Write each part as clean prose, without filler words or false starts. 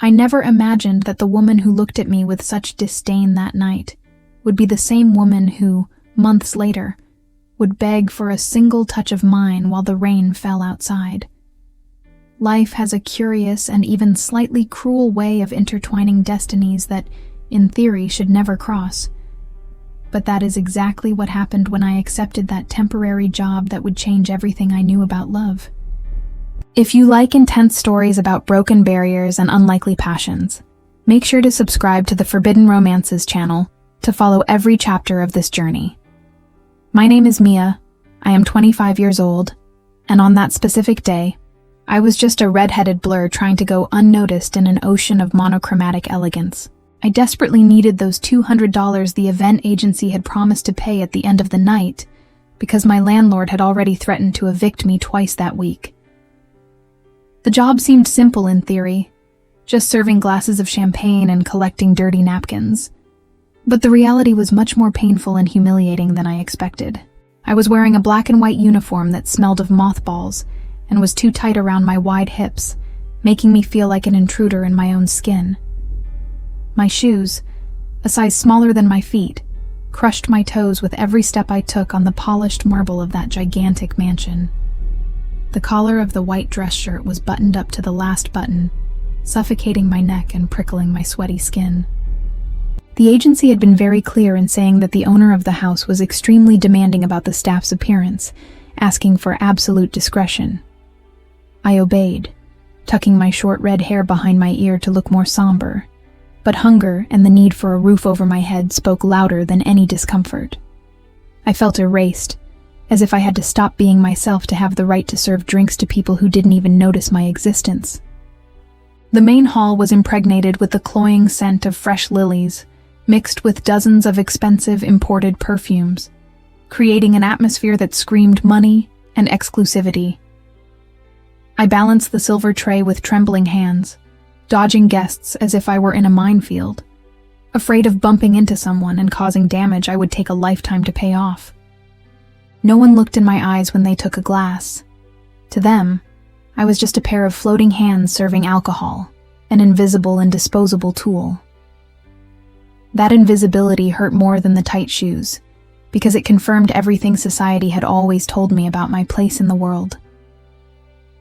I never imagined that the woman who looked at me with such disdain that night would be the same woman who, months later, would beg for a single touch of mine while the rain fell outside. Life has a curious and even slightly cruel way of intertwining destinies that, in theory, should never cross. But that is exactly what happened when I accepted that temporary job that would change everything I knew about love. If you like intense stories about broken barriers and unlikely passions, make sure to subscribe to the Forbidden Romances channel to follow every chapter of this journey. My name is Mia, I am 25 years old, and on that specific day, I was just a red-headed blur trying to go unnoticed in an ocean of monochromatic elegance. I desperately needed those $200 the event agency had promised to pay at the end of the night, because my landlord had already threatened to evict me twice that week. The job seemed simple in theory, just serving glasses of champagne and collecting dirty napkins. But the reality was much more painful and humiliating than I expected. I was wearing a black and white uniform that smelled of mothballs and was too tight around my wide hips, making me feel like an intruder in my own skin. My shoes, a size smaller than my feet, crushed my toes with every step I took on the polished marble of that gigantic mansion. The collar of the white dress shirt was buttoned up to the last button, suffocating my neck and prickling my sweaty skin. The agency had been very clear in saying that the owner of the house was extremely demanding about the staff's appearance, asking for absolute discretion. I obeyed, tucking my short red hair behind my ear to look more somber, but hunger and the need for a roof over my head spoke louder than any discomfort. I felt erased, as if I had to stop being myself to have the right to serve drinks to people who didn't even notice my existence. The main hall was impregnated with the cloying scent of fresh lilies, mixed with dozens of expensive imported perfumes, creating an atmosphere that screamed money and exclusivity. I balanced the silver tray with trembling hands, dodging guests as if I were in a minefield, afraid of bumping into someone and causing damage I would take a lifetime to pay off. No one looked in my eyes when they took a glass. To them, I was just a pair of floating hands serving alcohol, an invisible and disposable tool. That invisibility hurt more than the tight shoes, because it confirmed everything society had always told me about my place in the world.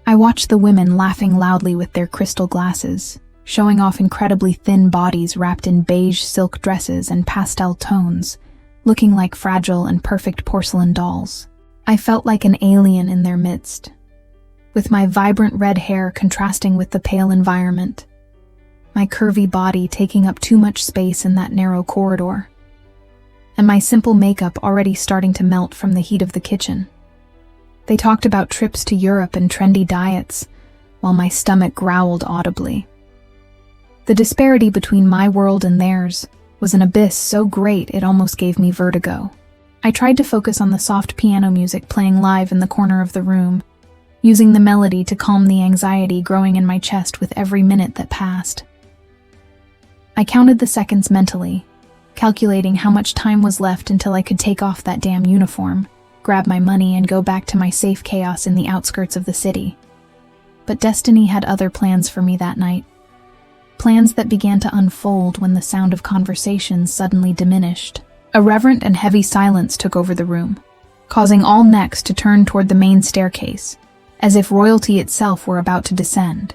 I watched the women laughing loudly with their crystal glasses, showing off incredibly thin bodies wrapped in beige silk dresses and pastel tones, looking like fragile and perfect porcelain dolls. I felt like an alien in their midst, with my vibrant red hair contrasting with the pale environment, my curvy body taking up too much space in that narrow corridor, and my simple makeup already starting to melt from the heat of the kitchen. They talked about trips to Europe and trendy diets, while my stomach growled audibly. The disparity between my world and theirs was an abyss so great it almost gave me vertigo. I tried to focus on the soft piano music playing live in the corner of the room, using the melody to calm the anxiety growing in my chest with every minute that passed. I counted the seconds mentally, calculating how much time was left until I could take off that damn uniform, grab my money, and go back to my safe chaos in the outskirts of the city. But destiny had other plans for me that night. Plans that began to unfold when the sound of conversations suddenly diminished. A reverent and heavy silence took over the room, causing all necks to turn toward the main staircase, as if royalty itself were about to descend.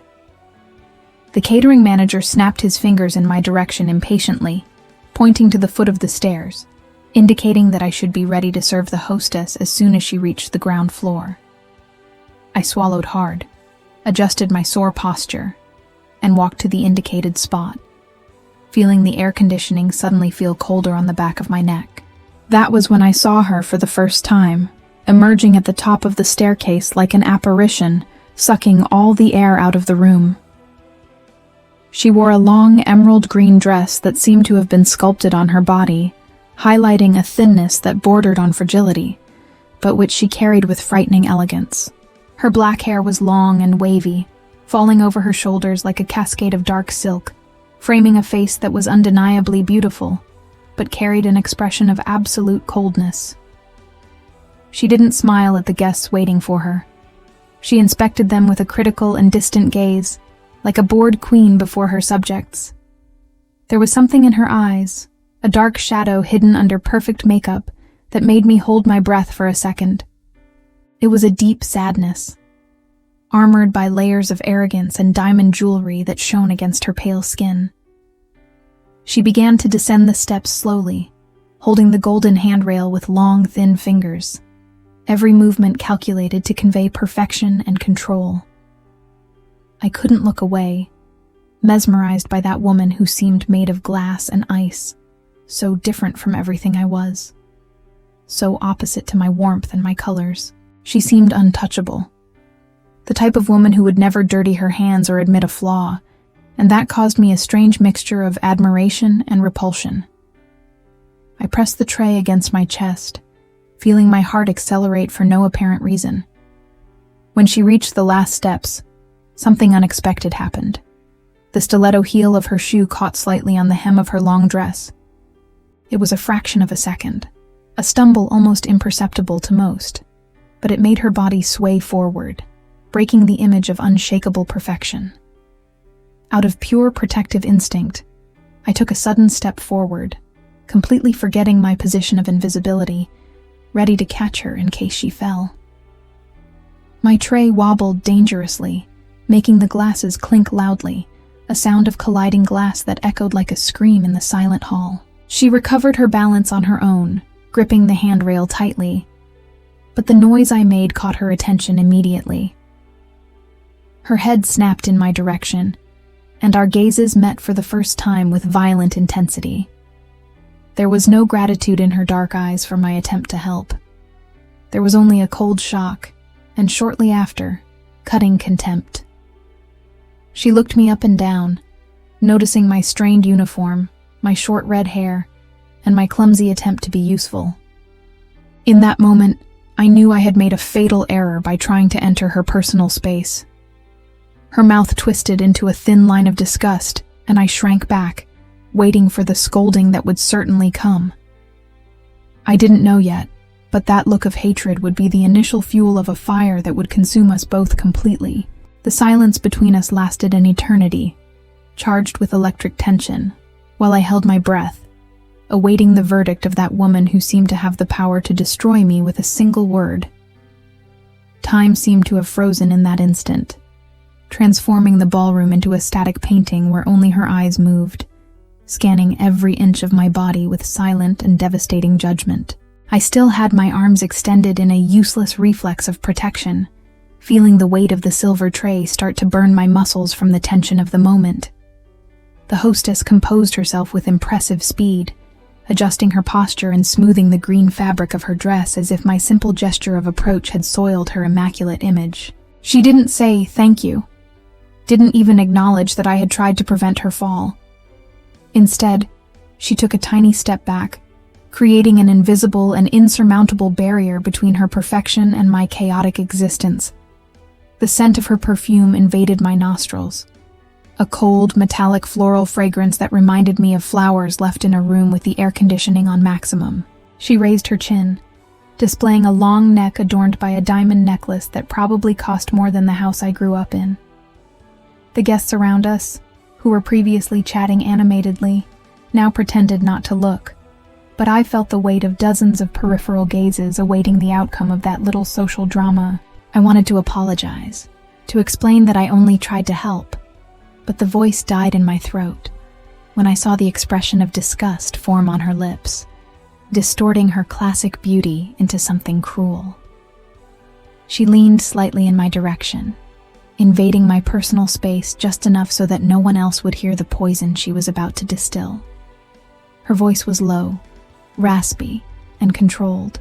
The catering manager snapped his fingers in my direction impatiently, pointing to the foot of the stairs, indicating that I should be ready to serve the hostess as soon as she reached the ground floor. I swallowed hard, adjusted my sore posture, and walked to the indicated spot, feeling the air conditioning suddenly feel colder on the back of my neck. That was when I saw her for the first time, emerging at the top of the staircase like an apparition, sucking all the air out of the room. She wore a long emerald green dress that seemed to have been sculpted on her body, highlighting a thinness that bordered on fragility, but which she carried with frightening elegance. Her black hair was long and wavy, falling over her shoulders like a cascade of dark silk, framing a face that was undeniably beautiful, but carried an expression of absolute coldness. She didn't smile at the guests waiting for her. She inspected them with a critical and distant gaze, like a bored queen before her subjects. There was something in her eyes, a dark shadow hidden under perfect makeup, that made me hold my breath for a second. It was a deep sadness, armored by layers of arrogance and diamond jewelry that shone against her pale skin. She began to descend the steps slowly, holding the golden handrail with long, thin fingers, every movement calculated to convey perfection and control. I couldn't look away, mesmerized by that woman who seemed made of glass and ice, so different from everything I was, so opposite to my warmth and my colors. She seemed untouchable, the type of woman who would never dirty her hands or admit a flaw, and that caused me a strange mixture of admiration and repulsion. I pressed the tray against my chest, feeling my heart accelerate for no apparent reason. When she reached the last steps, something unexpected happened. The stiletto heel of her shoe caught slightly on the hem of her long dress. It was a fraction of a second, a stumble almost imperceptible to most, but it made her body sway forward, breaking the image of unshakable perfection. Out of pure protective instinct, I took a sudden step forward, completely forgetting my position of invisibility, ready to catch her in case she fell. My tray wobbled dangerously, making the glasses clink loudly, a sound of colliding glass that echoed like a scream in the silent hall. She recovered her balance on her own, gripping the handrail tightly, but the noise I made caught her attention immediately. Her head snapped in my direction, and our gazes met for the first time with violent intensity. There was no gratitude in her dark eyes for my attempt to help. There was only a cold shock, and shortly after, cutting contempt. She looked me up and down, noticing my strained uniform, my short red hair, and my clumsy attempt to be useful. In that moment, I knew I had made a fatal error by trying to enter her personal space. Her mouth twisted into a thin line of disgust, and I shrank back, waiting for the scolding that would certainly come. I didn't know yet, but that look of hatred would be the initial fuel of a fire that would consume us both completely. The silence between us lasted an eternity, charged with electric tension, while I held my breath, awaiting the verdict of that woman who seemed to have the power to destroy me with a single word. Time seemed to have frozen in that instant, transforming the ballroom into a static painting where only her eyes moved, scanning every inch of my body with silent and devastating judgment. I still had my arms extended in a useless reflex of protection, feeling the weight of the silver tray start to burn my muscles from the tension of the moment. The hostess composed herself with impressive speed, adjusting her posture and smoothing the green fabric of her dress as if my simple gesture of approach had soiled her immaculate image. She didn't say thank you, didn't even acknowledge that I had tried to prevent her fall. Instead, she took a tiny step back, creating an invisible and insurmountable barrier between her perfection and my chaotic existence. The scent of her perfume invaded my nostrils, a cold, metallic floral fragrance that reminded me of flowers left in a room with the air conditioning on maximum. She raised her chin, displaying a long neck adorned by a diamond necklace that probably cost more than the house I grew up in. The guests around us, who were previously chatting animatedly, now pretended not to look, but I felt the weight of dozens of peripheral gazes awaiting the outcome of that little social drama. I wanted to apologize, to explain that I only tried to help, but the voice died in my throat when I saw the expression of disgust form on her lips, distorting her classic beauty into something cruel. She leaned slightly in my direction, invading my personal space just enough so that no one else would hear the poison she was about to distill. Her voice was low, raspy, and controlled,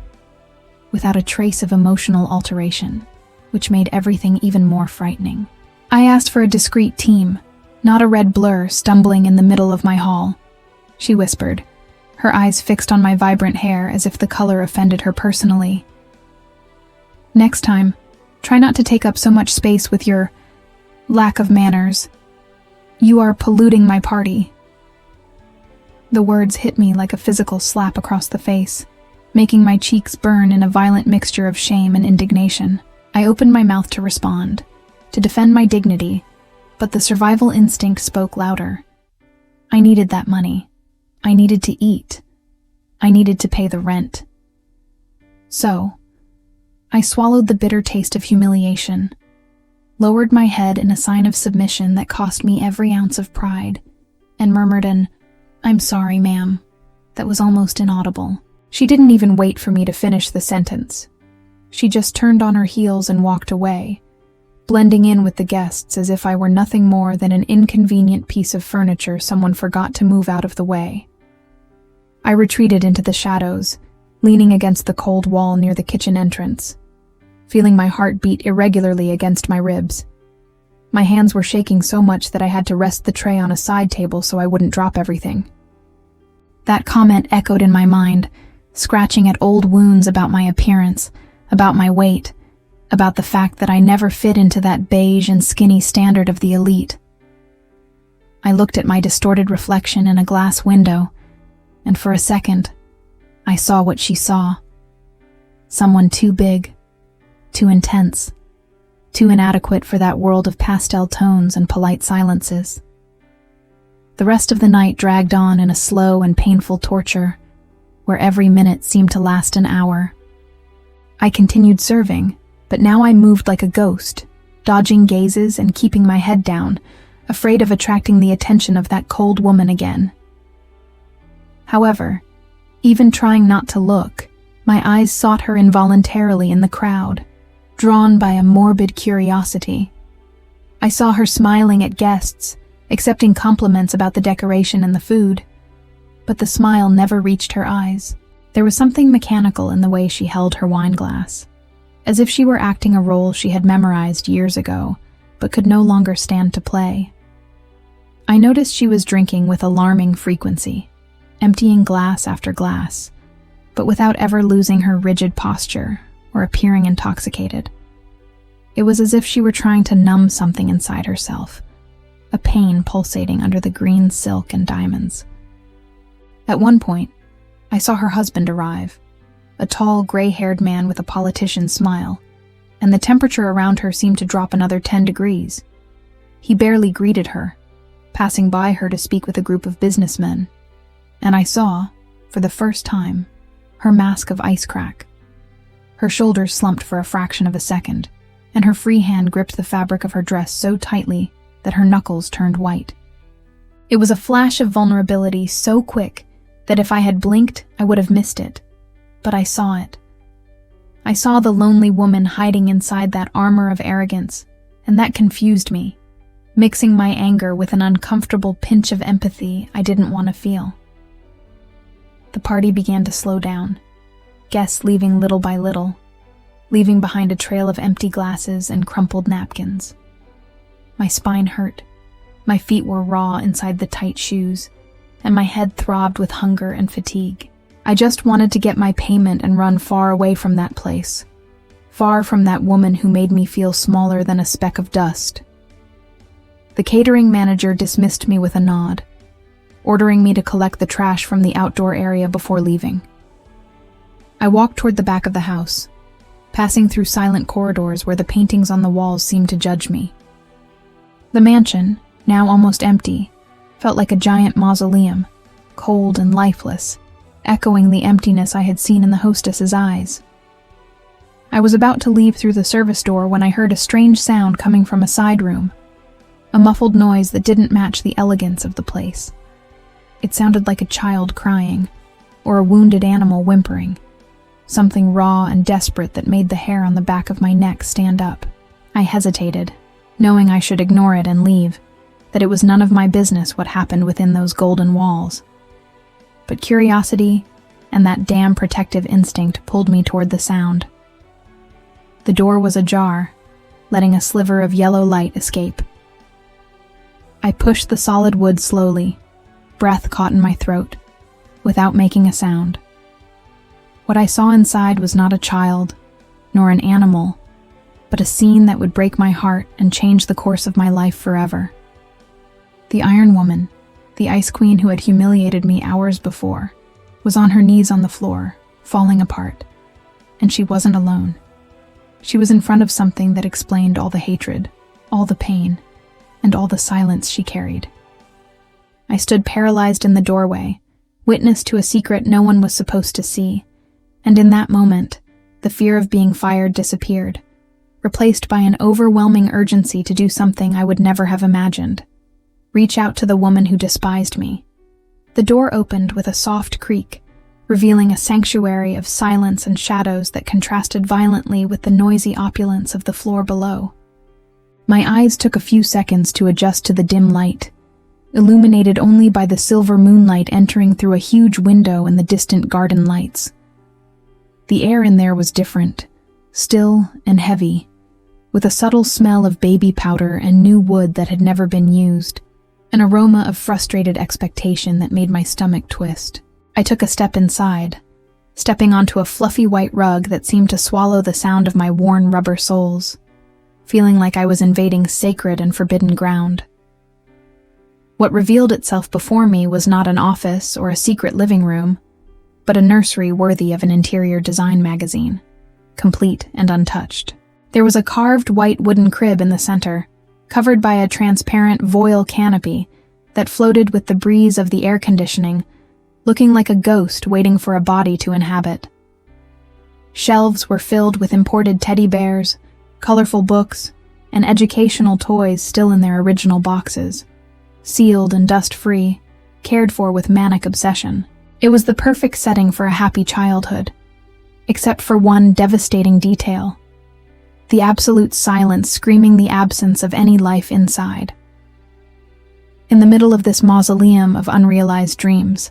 without a trace of emotional alteration, which made everything even more frightening. I asked for a discreet team, not a red blur stumbling in the middle of my hall, she whispered, her eyes fixed on my vibrant hair as if the color offended her personally. Next time, try not to take up so much space with your lack of manners. You are polluting my party. The words hit me like a physical slap across the face, making my cheeks burn in a violent mixture of shame and indignation. I opened my mouth to respond, to defend my dignity, But the survival instinct spoke louder. I needed that money. I needed to eat. I needed to pay the rent. So, I swallowed the bitter taste of humiliation, lowered my head in a sign of submission that cost me every ounce of pride, and murmured an, "I'm sorry, ma'am," that was almost inaudible. She didn't even wait for me to finish the sentence. She just turned on her heels and walked away, blending in with the guests as if I were nothing more than an inconvenient piece of furniture someone forgot to move out of the way. I retreated into the shadows, leaning against the cold wall near the kitchen entrance, feeling my heart beat irregularly against my ribs. My hands were shaking so much that I had to rest the tray on a side table so I wouldn't drop everything. That comment echoed in my mind, scratching at old wounds about my appearance, about my weight, about the fact that I never fit into that beige and skinny standard of the elite. I looked at my distorted reflection in a glass window, and for a second, I saw what she saw. Someone too big, too intense, too inadequate for that world of pastel tones and polite silences. The rest of the night dragged on in a slow and painful torture, where every minute seemed to last an hour. I continued serving, but now I moved like a ghost, dodging gazes and keeping my head down, afraid of attracting the attention of that cold woman again. However, even trying not to look, my eyes sought her involuntarily in the crowd, drawn by a morbid curiosity. I saw her smiling at guests, accepting compliments about the decoration and the food, but the smile never reached her eyes. There was something mechanical in the way she held her wine glass, as if she were acting a role she had memorized years ago, but could no longer stand to play. I noticed she was drinking with alarming frequency, emptying glass after glass, but without ever losing her rigid posture or appearing intoxicated. It was as if she were trying to numb something inside herself, a pain pulsating under the green silk and diamonds. At one point, I saw her husband arrive, a tall, gray-haired man with a politician's smile, and the temperature around her seemed to drop another 10 degrees. He barely greeted her, passing by her to speak with a group of businessmen, and I saw, for the first time, her mask of ice crack. Her shoulders slumped for a fraction of a second, and her free hand gripped the fabric of her dress so tightly that her knuckles turned white. It was a flash of vulnerability so quick that if I had blinked, I would have missed it. But I saw it. I saw the lonely woman hiding inside that armor of arrogance, and that confused me, mixing my anger with an uncomfortable pinch of empathy I didn't want to feel. The party began to slow down, guests leaving little by little, leaving behind a trail of empty glasses and crumpled napkins. My spine hurt, my feet were raw inside the tight shoes, and my head throbbed with hunger and fatigue. I just wanted to get my payment and run far away from that place, far from that woman who made me feel smaller than a speck of dust. The catering manager dismissed me with a nod, ordering me to collect the trash from the outdoor area before leaving. I walked toward the back of the house, passing through silent corridors where the paintings on the walls seemed to judge me. The mansion, now almost empty, felt like a giant mausoleum, cold and lifeless, echoing the emptiness I had seen in the hostess's eyes. I was about to leave through the service door when I heard a strange sound coming from a side room, a muffled noise that didn't match the elegance of the place. It sounded like a child crying, or a wounded animal whimpering, something raw and desperate that made the hair on the back of my neck stand up. I hesitated, knowing I should ignore it and leave, that it was none of my business what happened within those golden walls. But curiosity and that damn protective instinct pulled me toward the sound. The door was ajar, letting a sliver of yellow light escape. I pushed the solid wood slowly, breath caught in my throat, without making a sound. What I saw inside was not a child, nor an animal, but a scene that would break my heart and change the course of my life forever. The Iron Woman, the Ice Queen who had humiliated me hours before, was on her knees on the floor, falling apart. And she wasn't alone. She was in front of something that explained all the hatred, all the pain, and all the silence she carried. I stood paralyzed in the doorway, witness to a secret no one was supposed to see, and in that moment, the fear of being fired disappeared, replaced by an overwhelming urgency to do something I would never have imagined: reach out to the woman who despised me. The door opened with a soft creak, revealing a sanctuary of silence and shadows that contrasted violently with the noisy opulence of the floor below. My eyes took a few seconds to adjust to the dim light, illuminated only by the silver moonlight entering through a huge window and the distant garden lights. The air in there was different, still and heavy, with a subtle smell of baby powder and new wood that had never been used, an aroma of frustrated expectation that made my stomach twist. I took a step inside, stepping onto a fluffy white rug that seemed to swallow the sound of my worn rubber soles, feeling like I was invading sacred and forbidden ground. What revealed itself before me was not an office or a secret living room, but a nursery worthy of an interior design magazine, complete and untouched. There was a carved white wooden crib in the center, covered by a transparent voile canopy that floated with the breeze of the air conditioning, looking like a ghost waiting for a body to inhabit. Shelves were filled with imported teddy bears, colorful books, and educational toys still in their original boxes, sealed and dust-free, cared for with manic obsession. It was the perfect setting for a happy childhood, except for one devastating detail: the absolute silence screaming the absence of any life inside. In the middle of this mausoleum of unrealized dreams,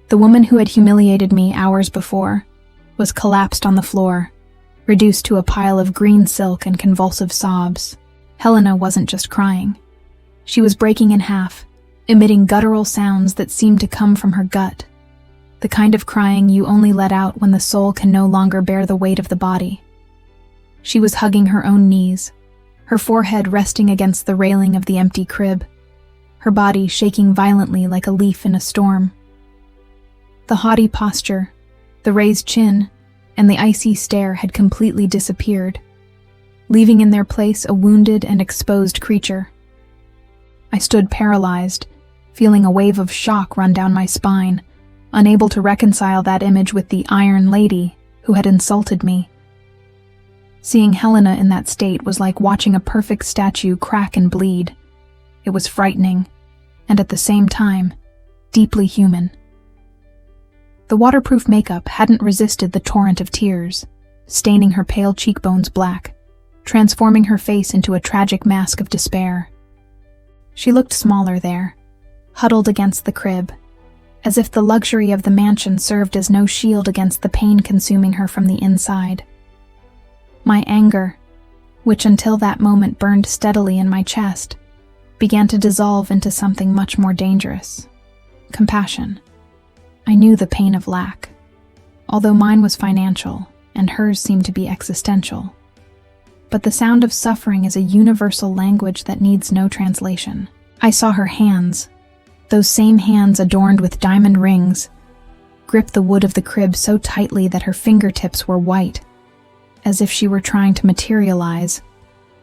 the woman who had humiliated me hours before was collapsed on the floor, reduced to a pile of green silk and convulsive sobs. Helena wasn't just crying. She was breaking in half, emitting guttural sounds that seemed to come from her gut, the kind of crying you only let out when the soul can no longer bear the weight of the body. She was hugging her own knees, her forehead resting against the railing of the empty crib, her body shaking violently like a leaf in a storm. The haughty posture, the raised chin, and the icy stare had completely disappeared, leaving in their place a wounded and exposed creature. I stood paralyzed, feeling a wave of shock run down my spine, unable to reconcile that image with the Iron Lady who had insulted me. Seeing Helena in that state was like watching a perfect statue crack and bleed. It was frightening, and at the same time, deeply human. The waterproof makeup hadn't resisted the torrent of tears, staining her pale cheekbones black, transforming her face into a tragic mask of despair. She looked smaller there, huddled against the crib, as if the luxury of the mansion served as no shield against the pain consuming her from the inside. My anger, which until that moment burned steadily in my chest, began to dissolve into something much more dangerous: compassion. I knew the pain of lack, although mine was financial and hers seemed to be existential. But the sound of suffering is a universal language that needs no translation. I saw her hands, those same hands adorned with diamond rings, grip the wood of the crib so tightly that her fingertips were white, as if she were trying to materialize,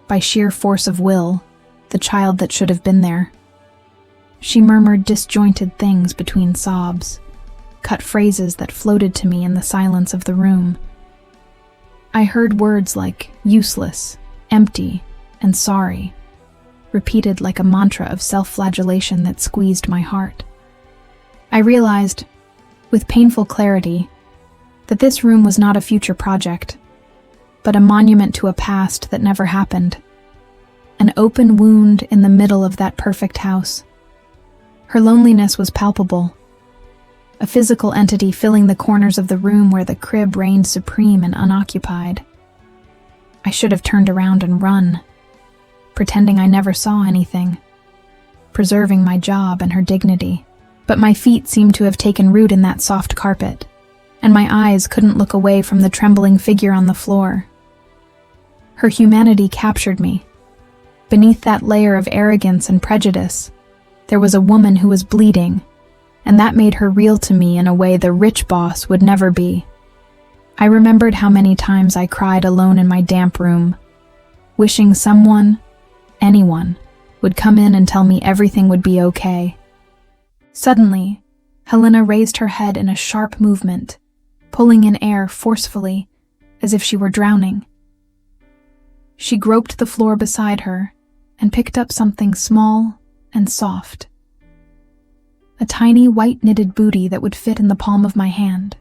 by sheer force of will, the child that should have been there. She murmured disjointed things between sobs, cut phrases that floated to me in the silence of the room. I heard words like useless, empty, and sorry, repeated like a mantra of self-flagellation that squeezed my heart. I realized, with painful clarity, that this room was not a future project, but a monument to a past that never happened. An open wound in the middle of that perfect house. Her loneliness was palpable, a physical entity filling the corners of the room where the crib reigned supreme and unoccupied. I should have turned around and run, pretending I never saw anything, preserving my job and her dignity. But my feet seemed to have taken root in that soft carpet, and my eyes couldn't look away from the trembling figure on the floor. Her humanity captured me. Beneath that layer of arrogance and prejudice, there was a woman who was bleeding, and that made her real to me in a way the rich boss would never be. I remembered how many times I cried alone in my damp room, wishing someone, anyone, would come in and tell me everything would be okay. Suddenly, Helena raised her head in a sharp movement, pulling in air forcefully, as if she were drowning. She groped the floor beside her and picked up something small and soft. A tiny white knitted booty that would fit in the palm of my hand.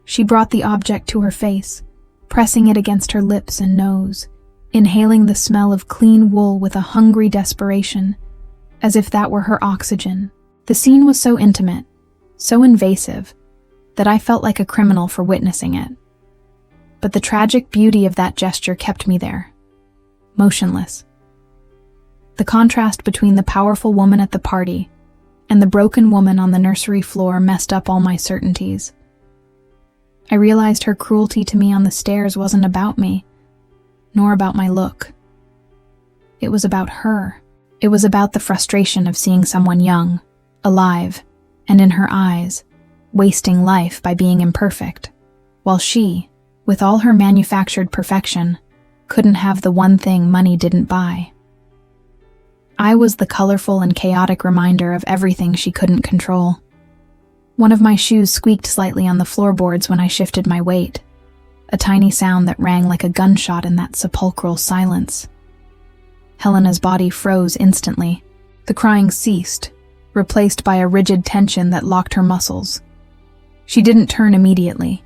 She brought the object to her face, pressing it against her lips and nose, inhaling the smell of clean wool with a hungry desperation, as if that were her oxygen. The scene was so intimate, so invasive, that I felt like a criminal for witnessing it. But the tragic beauty of that gesture kept me there, motionless. The contrast between the powerful woman at the party and the broken woman on the nursery floor messed up all my certainties. I realized her cruelty to me on the stairs wasn't about me, nor about my look. It was about her. It was about the frustration of seeing someone young, alive, and in her eyes, wasting life by being imperfect, while she, with all her manufactured perfection, couldn't have the one thing money didn't buy. I was the colorful and chaotic reminder of everything she couldn't control. One of my shoes squeaked slightly on the floorboards when I shifted my weight, a tiny sound that rang like a gunshot in that sepulchral silence. Helena's body froze instantly. The crying ceased, replaced by a rigid tension that locked her muscles. She didn't turn immediately,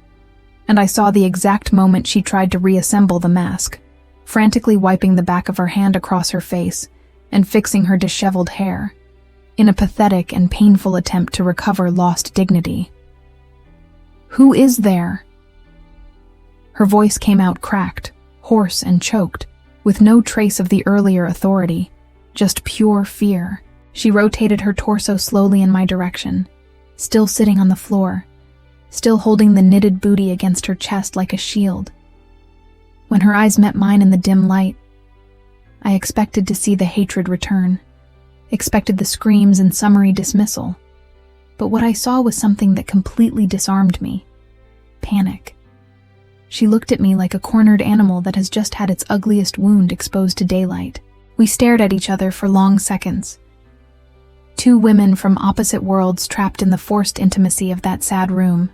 and I saw the exact moment she tried to reassemble the mask, frantically wiping the back of her hand across her face and fixing her disheveled hair, in a pathetic and painful attempt to recover lost dignity. "Who is there?" Her voice came out cracked, hoarse and choked, with no trace of the earlier authority, just pure fear. She rotated her torso slowly in my direction, still sitting on the floor, still holding the knitted booty against her chest like a shield. When her eyes met mine in the dim light, I expected to see the hatred return, expected the screams and summary dismissal. But what I saw was something that completely disarmed me. Panic. She looked at me like a cornered animal that has just had its ugliest wound exposed to daylight. We stared at each other for long seconds. Two women from opposite worlds trapped in the forced intimacy of that sad room.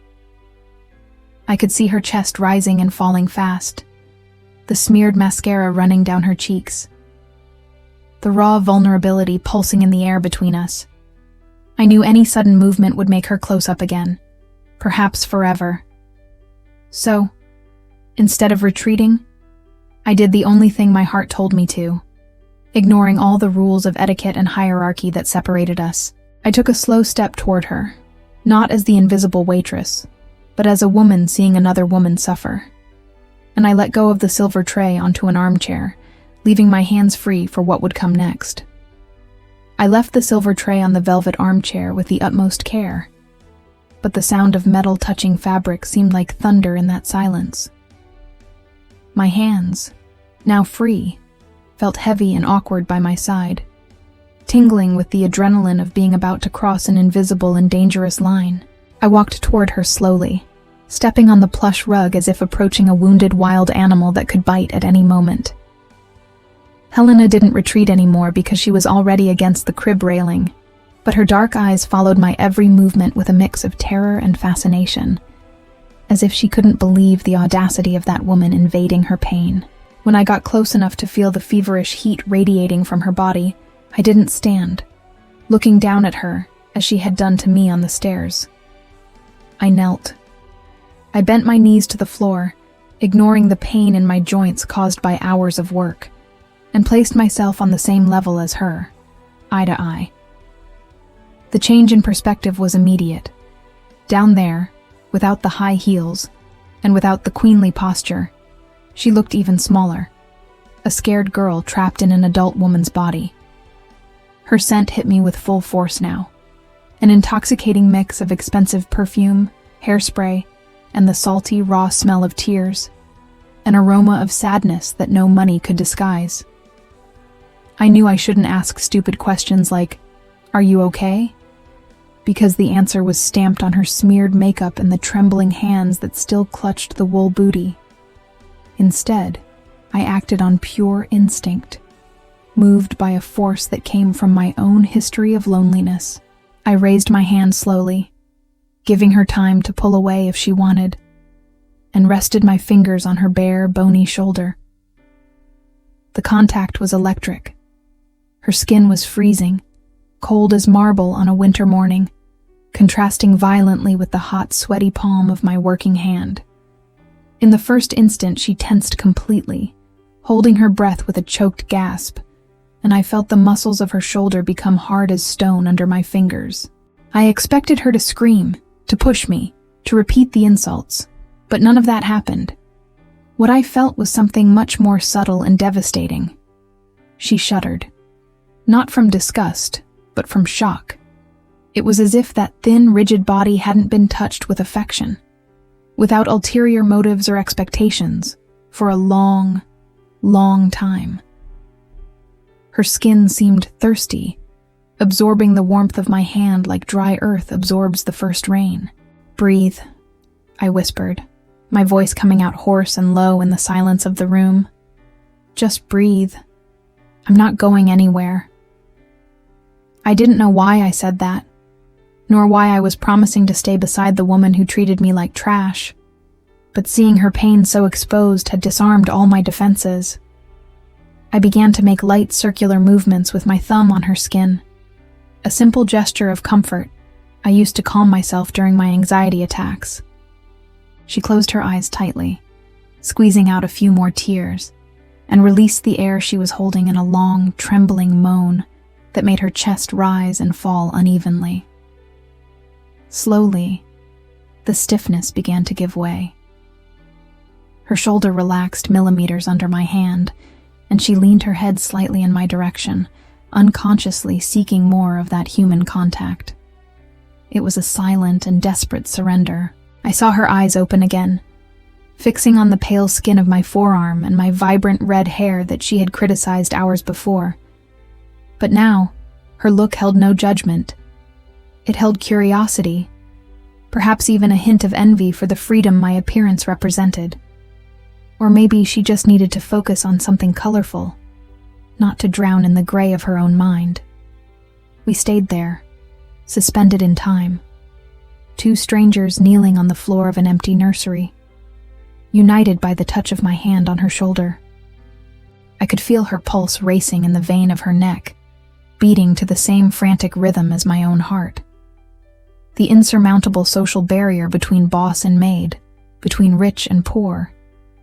I could see her chest rising and falling fast, the smeared mascara running down her cheeks, the raw vulnerability pulsing in the air between us. I knew any sudden movement would make her close up again, perhaps forever. So, instead of retreating, I did the only thing my heart told me to, ignoring all the rules of etiquette and hierarchy that separated us. I took a slow step toward her, not as the invisible waitress, but as a woman seeing another woman suffer. And I let go of the silver tray onto an armchair, leaving my hands free for what would come next. I left the silver tray on the velvet armchair with the utmost care, but the sound of metal touching fabric seemed like thunder in that silence. My hands, now free, felt heavy and awkward by my side, tingling with the adrenaline of being about to cross an invisible and dangerous line. I walked toward her slowly, stepping on the plush rug as if approaching a wounded wild animal that could bite at any moment. Helena didn't retreat anymore because she was already against the crib railing, but her dark eyes followed my every movement with a mix of terror and fascination, as if she couldn't believe the audacity of that woman invading her pain. When I got close enough to feel the feverish heat radiating from her body, I didn't stand, looking down at her as she had done to me on the stairs. I knelt. I bent my knees to the floor, ignoring the pain in my joints caused by hours of work, and placed myself on the same level as her, eye to eye. The change in perspective was immediate. Down there, without the high heels, and without the queenly posture, she looked even smaller, a scared girl trapped in an adult woman's body. Her scent hit me with full force now, an intoxicating mix of expensive perfume, hairspray, and the salty, raw smell of tears, an aroma of sadness that no money could disguise. I knew I shouldn't ask stupid questions like, "Are you okay?" because the answer was stamped on her smeared makeup and the trembling hands that still clutched the wool booty. Instead, I acted on pure instinct. moved by a force that came from my own history of loneliness. I raised my hand slowly, giving her time to pull away if she wanted, and rested my fingers on her bare, bony shoulder. The contact was electric. Her skin was freezing, cold as marble on a winter morning, contrasting violently with the hot, sweaty palm of my working hand. In the first instant, she tensed completely, holding her breath with a choked gasp, and I felt the muscles of her shoulder become hard as stone under my fingers. I expected her to scream, to push me, to repeat the insults, but none of that happened. What I felt was something much more subtle and devastating. She shuddered. Not from disgust, but from shock. It was as if that thin, rigid body hadn't been touched with affection, without ulterior motives or expectations, for a long, long time. Her skin seemed thirsty, absorbing the warmth of my hand like dry earth absorbs the first rain. "Breathe," I whispered, my voice coming out hoarse and low in the silence of the room. "Just breathe. I'm not going anywhere." I didn't know why I said that, nor why I was promising to stay beside the woman who treated me like trash, but seeing her pain so exposed had disarmed all my defenses. I began to make light circular movements with my thumb on her skin, a simple gesture of comfort I used to calm myself during my anxiety attacks. She closed her eyes tightly, squeezing out a few more tears, and released the air she was holding in a long, trembling moan that made her chest rise and fall unevenly. Slowly, the stiffness began to give way. Her shoulder relaxed millimeters under my hand, and she leaned her head slightly in my direction, unconsciously seeking more of that human contact. It was a silent and desperate surrender. I saw her eyes open again, fixing on the pale skin of my forearm and my vibrant red hair that she had criticized hours before. But now, her look held no judgment. It held curiosity, perhaps even a hint of envy for the freedom my appearance represented. Or maybe she just needed to focus on something colorful, not to drown in the gray of her own mind. We stayed there, suspended in time, two strangers kneeling on the floor of an empty nursery, united by the touch of my hand on her shoulder. I could feel her pulse racing in the vein of her neck, beating to the same frantic rhythm as my own heart. The insurmountable social barrier between boss and maid, between rich and poor,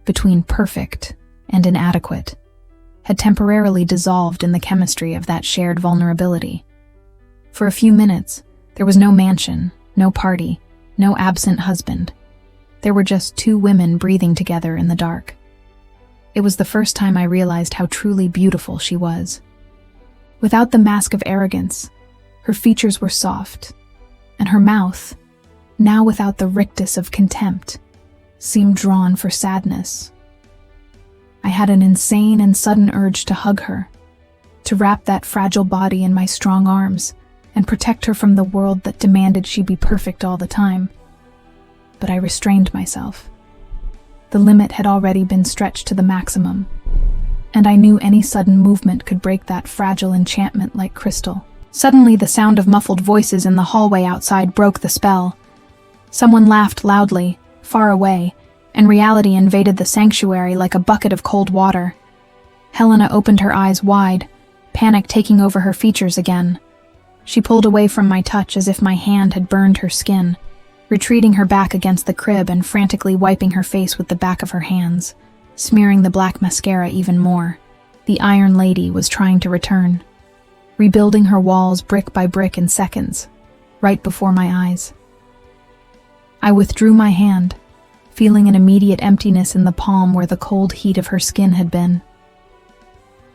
between perfect and inadequate, had temporarily dissolved in the chemistry of that shared vulnerability. For a few minutes, there was no mansion, no party, no absent husband. There were just two women breathing together in the dark. It was the first time I realized how truly beautiful she was. Without the mask of arrogance, her features were soft, and her mouth, now without the rictus of contempt, seemed drawn for sadness. I had an insane and sudden urge to hug her, to wrap that fragile body in my strong arms and protect her from the world that demanded she be perfect all the time. But I restrained myself. The limit had already been stretched to the maximum, and I knew any sudden movement could break that fragile enchantment like crystal. Suddenly, the sound of muffled voices in the hallway outside broke the spell. Someone laughed loudly, far away, and reality invaded the sanctuary like a bucket of cold water. Helena opened her eyes wide, panic taking over her features again. She pulled away from my touch as if my hand had burned her skin, retreating her back against the crib and frantically wiping her face with the back of her hands, smearing the black mascara even more. The Iron Lady was trying to return, rebuilding her walls brick by brick in seconds, right before my eyes. I withdrew my hand, feeling an immediate emptiness in the palm where the cold heat of her skin had been.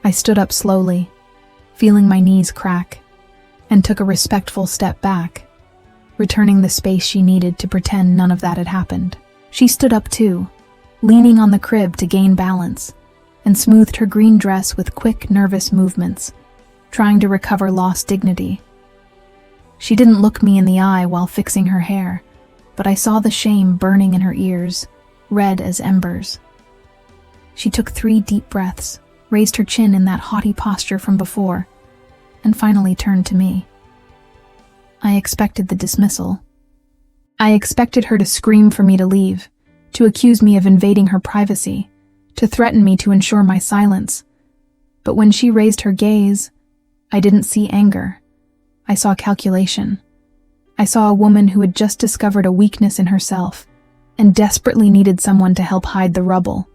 I stood up slowly, feeling my knees crack, and took a respectful step back, returning the space she needed to pretend none of that had happened. She stood up too, leaning on the crib to gain balance, and smoothed her green dress with quick, nervous movements, trying to recover lost dignity. She didn't look me in the eye while fixing her hair, but I saw the shame burning in her ears, red as embers. She took 3 deep breaths, raised her chin in that haughty posture from before, and finally turned to me. I expected the dismissal. I expected her to scream for me to leave, to accuse me of invading her privacy, to threaten me to ensure my silence. But when she raised her gaze, I didn't see anger. I saw calculation. I saw a woman who had just discovered a weakness in herself and desperately needed someone to help hide the rubble.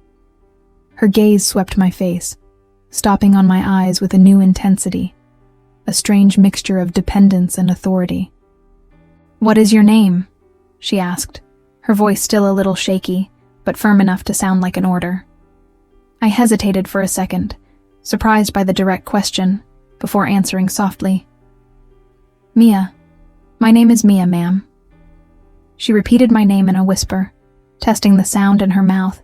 Her gaze swept my face, stopping on my eyes with a new intensity, a strange mixture of dependence and authority. "What is your name?" she asked, her voice still a little shaky, but firm enough to sound like an order. I hesitated for a second, surprised by the direct question, before answering softly. "Mia. My name is Mia, ma'am." She repeated my name in a whisper, testing the sound in her mouth,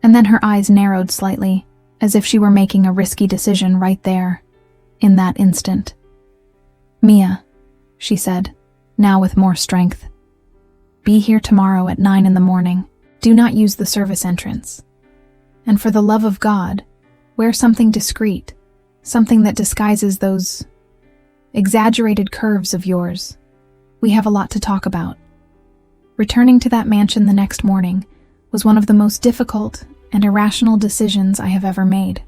and then her eyes narrowed slightly, as if she were making a risky decision right there, in that instant. "Mia," she said, now with more strength. "Be here tomorrow at 9 in the morning. Do not use the service entrance. And for the love of God, wear something discreet, something that disguises those exaggerated curves of yours. We have a lot to talk about." Returning to that mansion the next morning was one of the most difficult and irrational decisions I have ever made.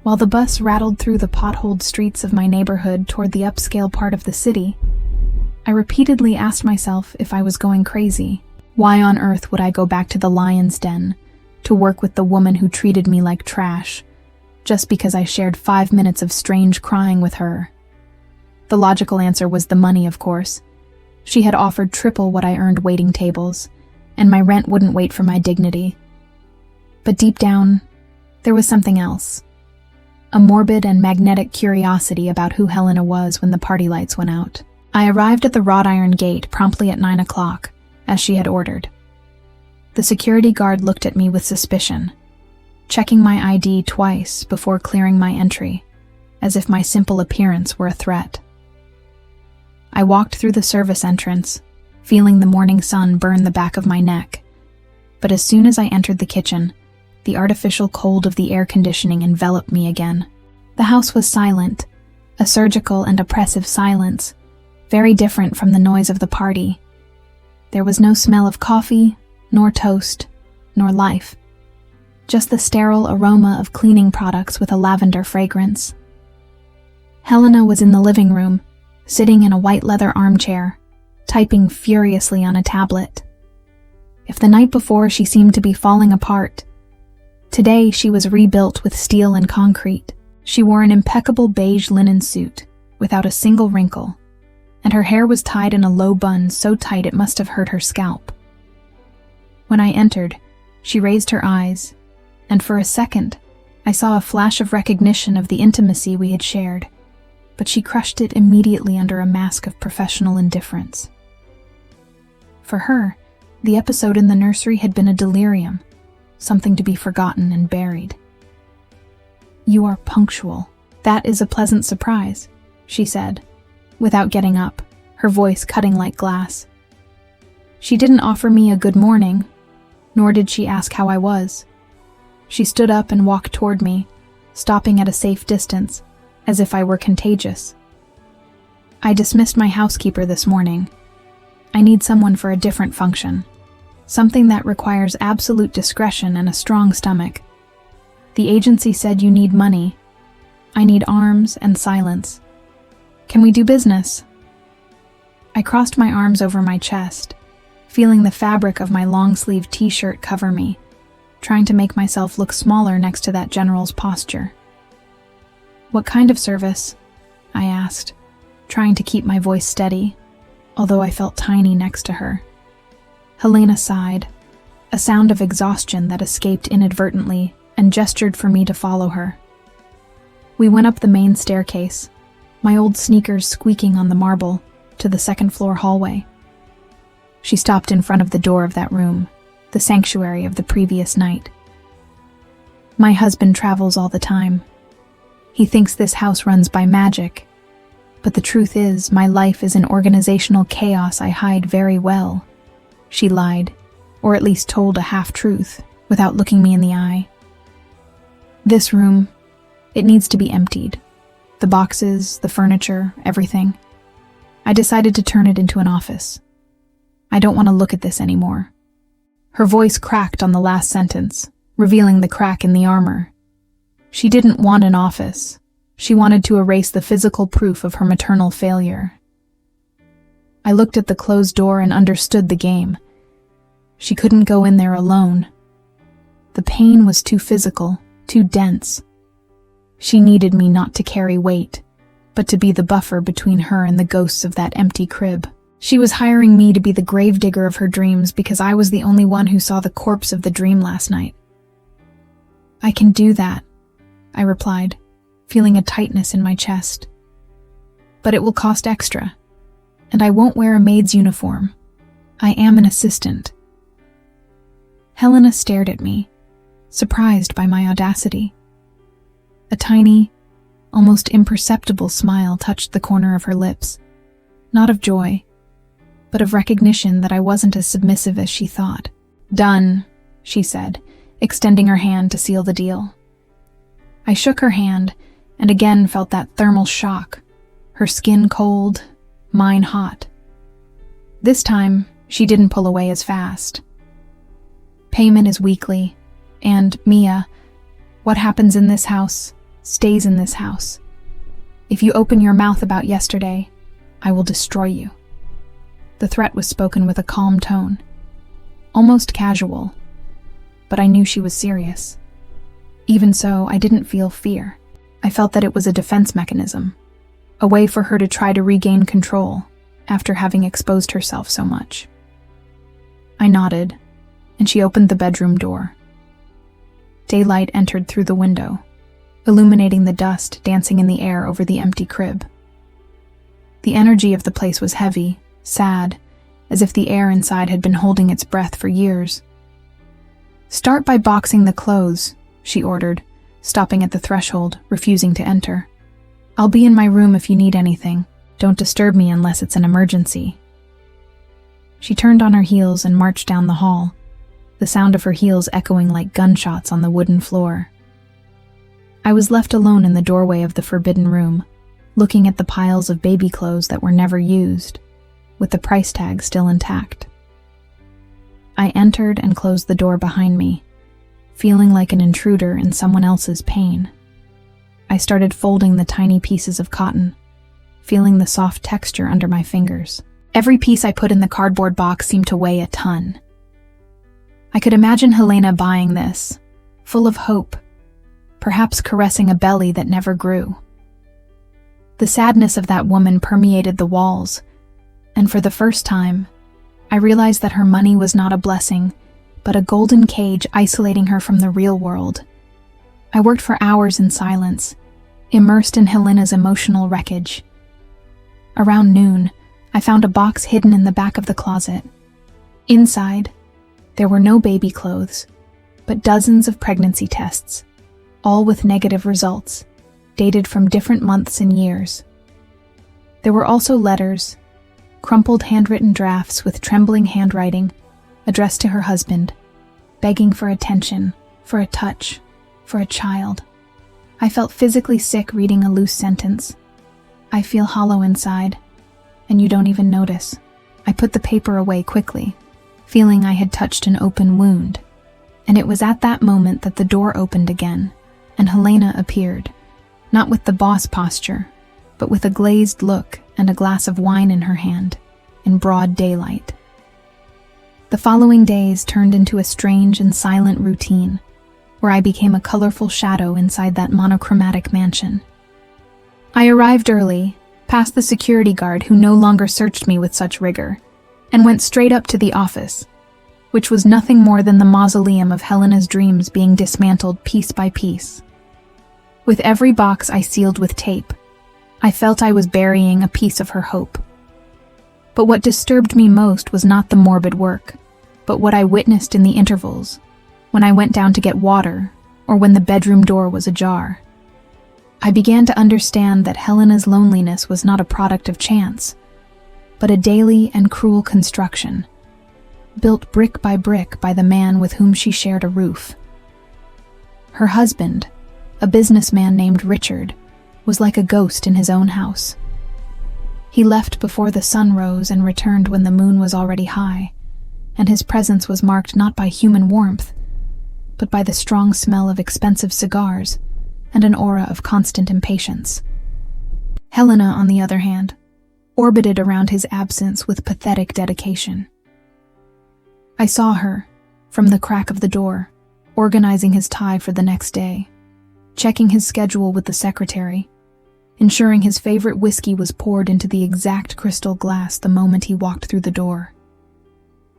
While the bus rattled through the potholed streets of my neighborhood toward the upscale part of the city, I repeatedly asked myself if I was going crazy. Why on earth would I go back to the lion's den to work with the woman who treated me like trash, just because I shared 5 minutes of strange crying with her? The logical answer was the money, of course. She had offered triple what I earned waiting tables, and my rent wouldn't wait for my dignity. But deep down, there was something else. A morbid and magnetic curiosity about who Helena was when the party lights went out. I arrived at the wrought iron gate promptly at 9 o'clock, as she had ordered. The security guard looked at me with suspicion, checking my ID twice before clearing my entry, as if my simple appearance were a threat. I walked through the service entrance, feeling the morning sun burn the back of my neck. But as soon as I entered the kitchen, the artificial cold of the air conditioning enveloped me again. The house was silent, a surgical and oppressive silence, very different from the noise of the party. There was no smell of coffee, nor toast, nor life. Just the sterile aroma of cleaning products with a lavender fragrance. Helena was in the living room, sitting in a white leather armchair, typing furiously on a tablet. If the night before she seemed to be falling apart, today she was rebuilt with steel and concrete. She wore an impeccable beige linen suit, without a single wrinkle, and her hair was tied in a low bun so tight it must have hurt her scalp. When I entered, she raised her eyes, and for a second, I saw a flash of recognition of the intimacy we had shared, but she crushed it immediately under a mask of professional indifference. For her, the episode in the nursery had been a delirium, something to be forgotten and buried. "You are punctual. That is a pleasant surprise," she said, without getting up, her voice cutting like glass. She didn't offer me a good morning, nor did she ask how I was. She stood up and walked toward me, stopping at a safe distance, as if I were contagious. "I dismissed my housekeeper this morning. I need someone for a different function, something that requires absolute discretion and a strong stomach. The agency said you need money. I need arms and silence. Can we do business?" I crossed my arms over my chest, feeling the fabric of my long-sleeved t-shirt cover me, trying to make myself look smaller next to that general's posture. "What kind of service?" I asked, trying to keep my voice steady, although I felt tiny next to her. Helena sighed, a sound of exhaustion that escaped inadvertently, and gestured for me to follow her. We went up the main staircase, my old sneakers squeaking on the marble, to the second-floor hallway. She stopped in front of the door of that room, the sanctuary of the previous night. "My husband travels all the time. He thinks this house runs by magic, but the truth is my life is an organizational chaos I hide very well," she lied, or at least told a half-truth, without looking me in the eye. "This room," It needs to be emptied. The boxes, the furniture, everything. I decided to turn it into an office. I don't want to look at this anymore. Her voice cracked on the last sentence, revealing the crack in the armor. She didn't want an office. She wanted to erase the physical proof of her maternal failure. I looked at the closed door and understood the game. She couldn't go in there alone. The pain was too physical, too dense. She needed me not to carry weight, but to be the buffer between her and the ghosts of that empty crib. She was hiring me to be the gravedigger of her dreams because I was the only one who saw the corpse of the dream last night. "I can do that," I replied, feeling a tightness in my chest. "But it will cost extra, and I won't wear a maid's uniform. I am an assistant." Helena stared at me, surprised by my audacity. A tiny, almost imperceptible smile touched the corner of her lips, not of joy, but of recognition that I wasn't as submissive as she thought. "Done," she said, extending her hand to seal the deal. I shook her hand and again felt that thermal shock, her skin cold, mine hot. This time, she didn't pull away as fast. "Payment is weekly, and, Mia, what happens in this house stays in this house. If you open your mouth about yesterday, I will destroy you." The threat was spoken with a calm tone, almost casual, but I knew she was serious. Even so, I didn't feel fear. I felt that it was a defense mechanism, a way for her to try to regain control after having exposed herself so much. I nodded, and she opened the bedroom door. Daylight entered through the window, illuminating the dust dancing in the air over the empty crib. The energy of the place was heavy, sad, as if the air inside had been holding its breath for years. "Start by boxing the clothes," she ordered, stopping at the threshold, refusing to enter. "I'll be in my room if you need anything. Don't disturb me unless it's an emergency." She turned on her heels and marched down the hall, the sound of her heels echoing like gunshots on the wooden floor. I was left alone in the doorway of the forbidden room, looking at the piles of baby clothes that were never used, with the price tag still intact. I entered and closed the door behind me, feeling like an intruder in someone else's pain. I started folding the tiny pieces of cotton, feeling the soft texture under my fingers. Every piece I put in the cardboard box seemed to weigh a ton. I could imagine Helena buying this, full of hope, perhaps caressing a belly that never grew. The sadness of that woman permeated the walls, and for the first time, I realized that her money was not a blessing, but a golden cage isolating her from the real world. I worked for hours in silence, immersed in Helena's emotional wreckage. Around noon, I found a box hidden in the back of the closet. Inside, there were no baby clothes, but dozens of pregnancy tests, all with negative results, dated from different months and years. There were also letters, crumpled handwritten drafts with trembling handwriting, addressed to her husband, begging for attention, for a touch, for a child. I felt physically sick reading a loose sentence. "I feel hollow inside, and you don't even notice." I put the paper away quickly, feeling I had touched an open wound, and it was at that moment that the door opened again, and Helena appeared, not with the boss posture, but with a glazed look and a glass of wine in her hand, in broad daylight. The following days turned into a strange and silent routine, where I became a colorful shadow inside that monochromatic mansion. I arrived early, past the security guard who no longer searched me with such rigor, and went straight up to the office, which was nothing more than the mausoleum of Helena's dreams being dismantled piece by piece. With every box I sealed with tape, I felt I was burying a piece of her hope. But what disturbed me most was not the morbid work, but what I witnessed in the intervals, when I went down to get water, or when the bedroom door was ajar. I began to understand that Helena's loneliness was not a product of chance, but a daily and cruel construction, built brick by the man with whom she shared a roof. Her husband, a businessman named Richard, was like a ghost in his own house. He left before the sun rose and returned when the moon was already high, and his presence was marked not by human warmth, but by the strong smell of expensive cigars and an aura of constant impatience. Helena, on the other hand, orbited around his absence with pathetic dedication. I saw her, from the crack of the door, organizing his tie for the next day, checking his schedule with the secretary, ensuring his favorite whiskey was poured into the exact crystal glass the moment he walked through the door.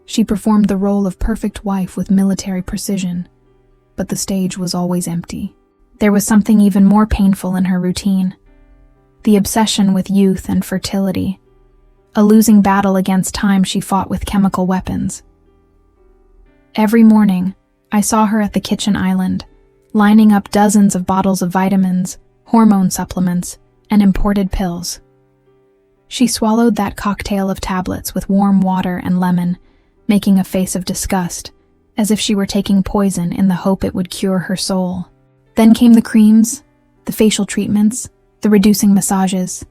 She performed the role of perfect wife with military precision, but the stage was always empty. There was something even more painful in her routine: the obsession with youth and fertility, a losing battle against time she fought with chemical weapons. Every morning, I saw her at the kitchen island, lining up dozens of bottles of vitamins, hormone supplements, and imported pills. She swallowed that cocktail of tablets with warm water and lemon, making a face of disgust, as if she were taking poison in the hope it would cure her soul. Then came the creams, the facial treatments, the reducing massages.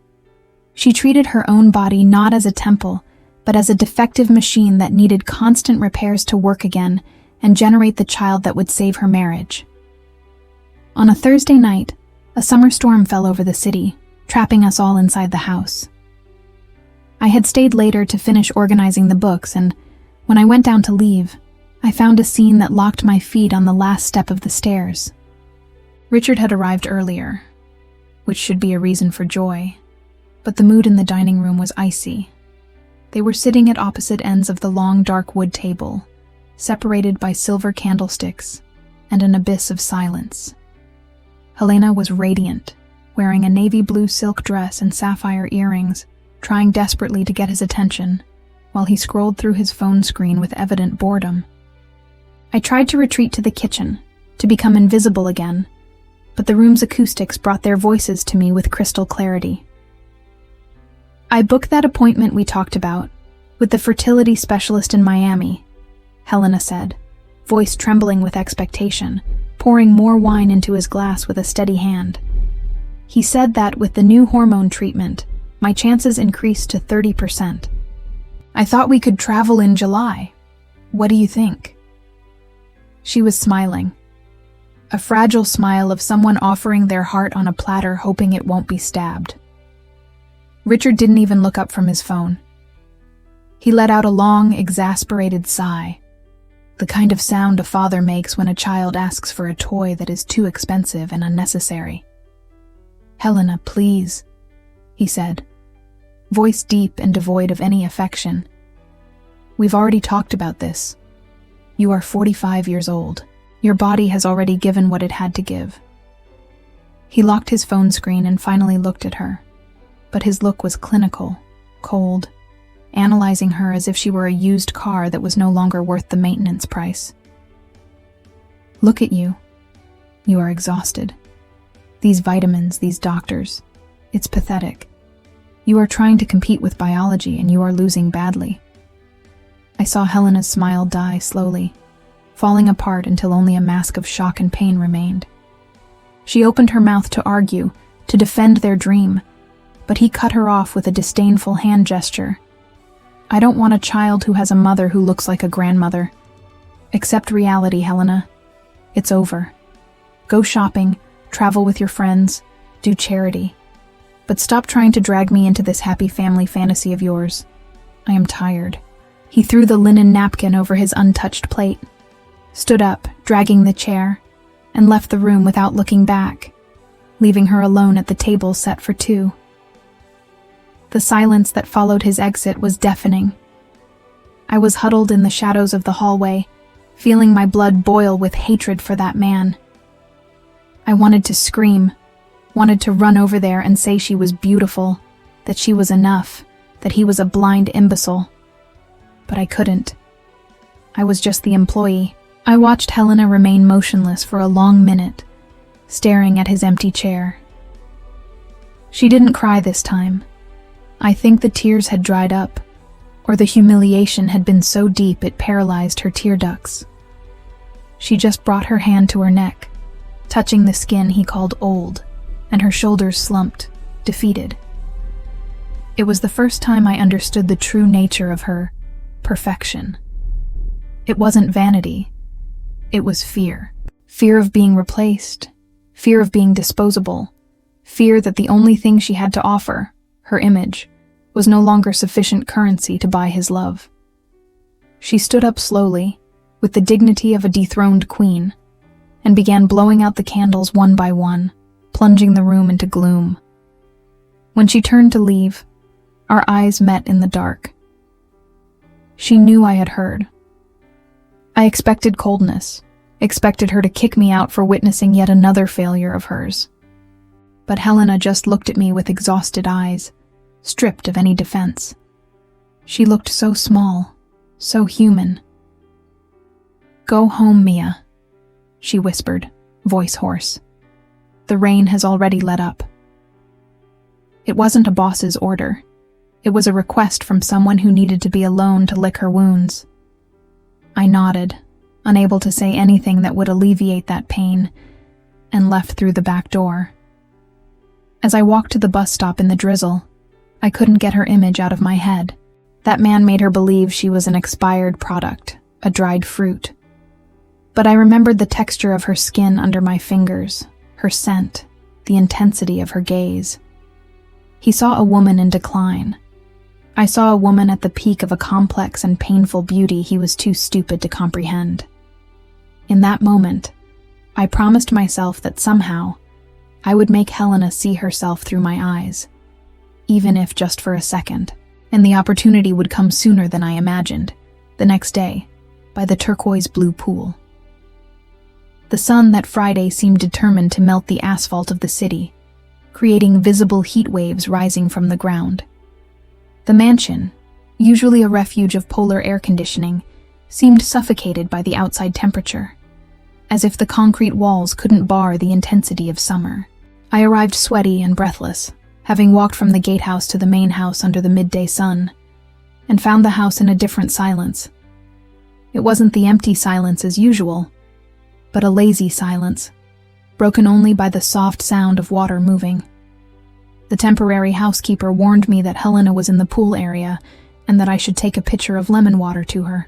She treated her own body not as a temple, but as a defective machine that needed constant repairs to work again and generate the child that would save her marriage. On a Thursday night, a summer storm fell over the city, trapping us all inside the house. I had stayed later to finish organizing the books, and when I went down to leave, I found a scene that locked my feet on the last step of the stairs. Richard had arrived earlier, which should be a reason for joy, but the mood in the dining room was icy. They were sitting at opposite ends of the long, dark wood table, separated by silver candlesticks and an abyss of silence. Helena was radiant, wearing a navy blue silk dress and sapphire earrings, trying desperately to get his attention, while he scrolled through his phone screen with evident boredom. I tried to retreat to the kitchen, to become invisible again, but the room's acoustics brought their voices to me with crystal clarity. "I booked that appointment we talked about, with the fertility specialist in Miami," Helena said, voice trembling with expectation, pouring more wine into his glass with a steady hand. "He said that with the new hormone treatment, my chances increased to 30%. I thought we could travel in July. What do you think?" She was smiling. A fragile smile of someone offering their heart on a platter hoping it won't be stabbed. Richard didn't even look up from his phone. He let out a long, exasperated sigh, the kind of sound a father makes when a child asks for a toy that is too expensive and unnecessary. "Helena, please," he said, voice deep and devoid of any affection. "We've already talked about this. You are 45 years old. Your body has already given what it had to give." He locked his phone screen and finally looked at her, but his look was clinical, cold, analyzing her as if she were a used car that was no longer worth the maintenance price. "Look at you. You are exhausted. These vitamins, these doctors. It's pathetic. You are trying to compete with biology and you are losing badly." I saw Helena's smile die slowly, falling apart until only a mask of shock and pain remained. She opened her mouth to argue, to defend their dream, but he cut her off with a disdainful hand gesture. "I don't want a child who has a mother who looks like a grandmother. Accept reality, Helena. It's over. Go shopping, travel with your friends, do charity. But stop trying to drag me into this happy family fantasy of yours. I am tired." He threw the linen napkin over his untouched plate, stood up, dragging the chair, and left the room without looking back, leaving her alone at the table set for two. The silence that followed his exit was deafening. I was huddled in the shadows of the hallway, feeling my blood boil with hatred for that man. I wanted to scream, wanted to run over there and say she was beautiful, that she was enough, that he was a blind imbecile. But I couldn't. I was just the employee. I watched Helena remain motionless for a long minute, staring at his empty chair. She didn't cry this time. I think the tears had dried up, or the humiliation had been so deep it paralyzed her tear ducts. She just brought her hand to her neck, touching the skin he called old, and her shoulders slumped, defeated. It was the first time I understood the true nature of her perfection. It wasn't vanity. It was fear. Fear of being replaced. Fear of being disposable. Fear that the only thing she had to offer, her image, was no longer sufficient currency to buy his love. She stood up slowly, with the dignity of a dethroned queen, and began blowing out the candles one by one, plunging the room into gloom. When she turned to leave, our eyes met in the dark. She knew I had heard. I expected coldness, expected her to kick me out for witnessing yet another failure of hers. But Helena just looked at me with exhausted eyes, stripped of any defense. She looked so small, so human. "Go home, Mia," she whispered, voice hoarse. "The rain has already let up." It wasn't a boss's order. It was a request from someone who needed to be alone to lick her wounds. I nodded, unable to say anything that would alleviate that pain, and left through the back door. As I walked to the bus stop in the drizzle, I couldn't get her image out of my head. That man made her believe she was an expired product, a dried fruit. But I remembered the texture of her skin under my fingers, her scent, the intensity of her gaze. He saw a woman in decline. I saw a woman at the peak of a complex and painful beauty he was too stupid to comprehend. In that moment, I promised myself that somehow I would make Helena see herself through my eyes, even if just for a second, and the opportunity would come sooner than I imagined, the next day, by the turquoise blue pool. The sun that Friday seemed determined to melt the asphalt of the city, creating visible heat waves rising from the ground. The mansion, usually a refuge of polar air conditioning, seemed suffocated by the outside temperature, as if the concrete walls couldn't bar the intensity of summer. I arrived sweaty and breathless, having walked from the gatehouse to the main house under the midday sun, and found the house in a different silence. It wasn't the empty silence as usual, but a lazy silence, broken only by the soft sound of water moving. The temporary housekeeper warned me that Helena was in the pool area and that I should take a pitcher of lemon water to her.